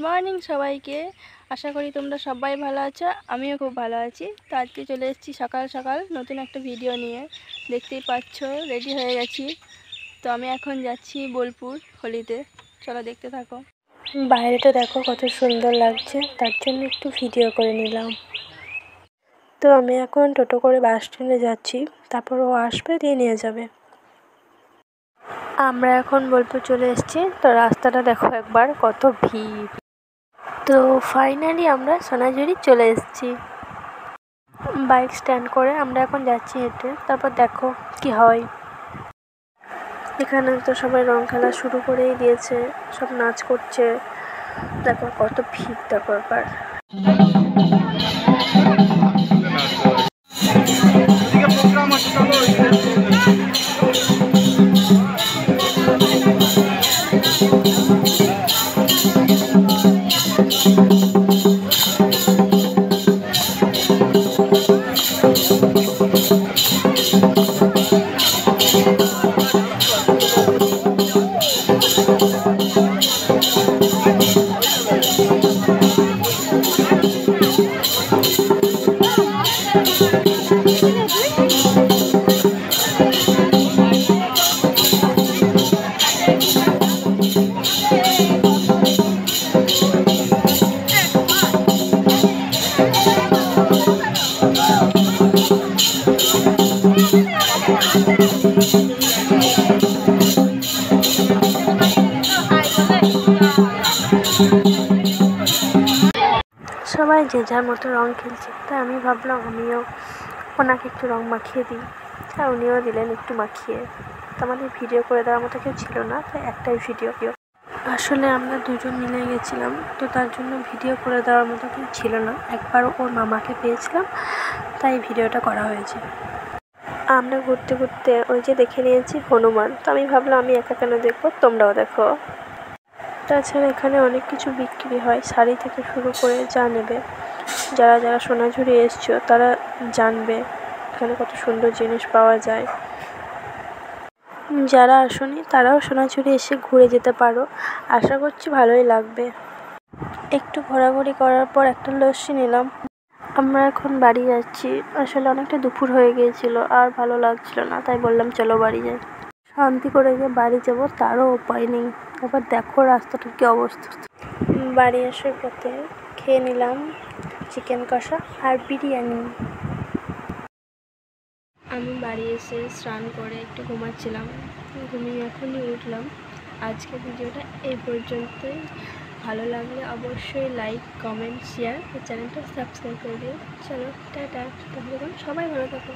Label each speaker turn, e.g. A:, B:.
A: Morning সবাইকে। আশা করি তোমরা সবাই ভালো আছো, আমিও খুব ভালো আছি। তো আজকে চলে এসেছি সকাল সকাল নতুন একটা ভিডিও নিয়ে। দেখতেই পাচ্ছ রেডি হয়ে গেছি। তো আমি এখন যাচ্ছি বোলপুর হোলিতে, চলো দেখতে থাকো। বাইরেটা দেখো কত সুন্দর লাগছে, তার জন্য একটু ভিডিও করে নিলাম। তো আমি এখন টোটো করে বাস স্ট্যান্ডে যাচ্ছি, তারপর ও আসবে দিয়ে নিয়ে যাবে। আমরা এখন বোলপুর চলে এসেছি। তো রাস্তাটা দেখো একবার কত ভিড়। তো ফাইনালি আমরা সোনাঝুরি চলে এসেছি। বাইক স্ট্যান্ড করে আমরা এখন যাচ্ছি হেঁটে, তারপর দেখো কি হয়। এখানে তো সবাই রং খেলা শুরু করেই দিয়েছে, সব নাচ করছে। দেখো কত ভিড়, দেখো একবার। সবাই যে যার মতো রং খেলছে, তাই আমি ভাবলাম আমিও ওনাকে একটু রং মাখিয়ে দিই। আর উনিও দিলেন একটু মাখিয়ে। তো আমাদের ভিডিও করে দেওয়ার মতো কেউ ছিল না, তাই একটাই ভিডিও। আসলে আমরা দুজন মিলে গেছিলাম, তো তার জন্য ভিডিও করে দেওয়ার মতো কেউ ছিল না। একবার ওর মামাকে পেয়েছিলাম, তাই ভিডিওটা করা হয়েছে। আমরা ঘুরতে ঘুরতে ওই যে দেখে নিয়েছি হনুমান। তো আমি ভাবলাম আমি একা কেন দেখবো, তোমরাও দেখো। তাছাড়া এখানে অনেক কিছু বিক্রি হয়, শাড়ি থেকে শুরু করে যা নেবে। যারা যারা সোনাঝুরি এসছো তারা জানবে এখানে কত সুন্দর জিনিস পাওয়া যায়। যারা আসেনি তারাও সোনাঝুরি এসে ঘুরে যেতে পারো, আশা করছি ভালোই লাগবে। একটু ঘোরাঘুরি করার পর একটা লস্যি নিলাম। আমরা এখন বাড়ি যাচ্ছি। আসলে অনেকটা দুপুর হয়ে গিয়েছিল, আর ভালো লাগছিল না, তাই বললাম চলো বাড়ি যাই। শান্তি করে যে বাড়ি যাব তারও উপায় নেই। এবার দেখো রাস্তাটার কি অবস্থা। বাড়ি আসার পথে খেয়ে নিলাম চিকেন কষা আর বিরিয়ানি। আমি বাড়ি এসে স্নান করে একটু ঘুমাচ্ছিলাম, ঘুমিয়ে এখনই উঠলাম। আজকে ভিডিওটা এই পর্যন্তই। ভালো লাগলে অবশ্যই লাইক, কমেন্ট, শেয়ার ও চ্যানেলটা সাবস্ক্রাইব করে দিও। চলো টাটা, তখন সবাই ভালো থাকো।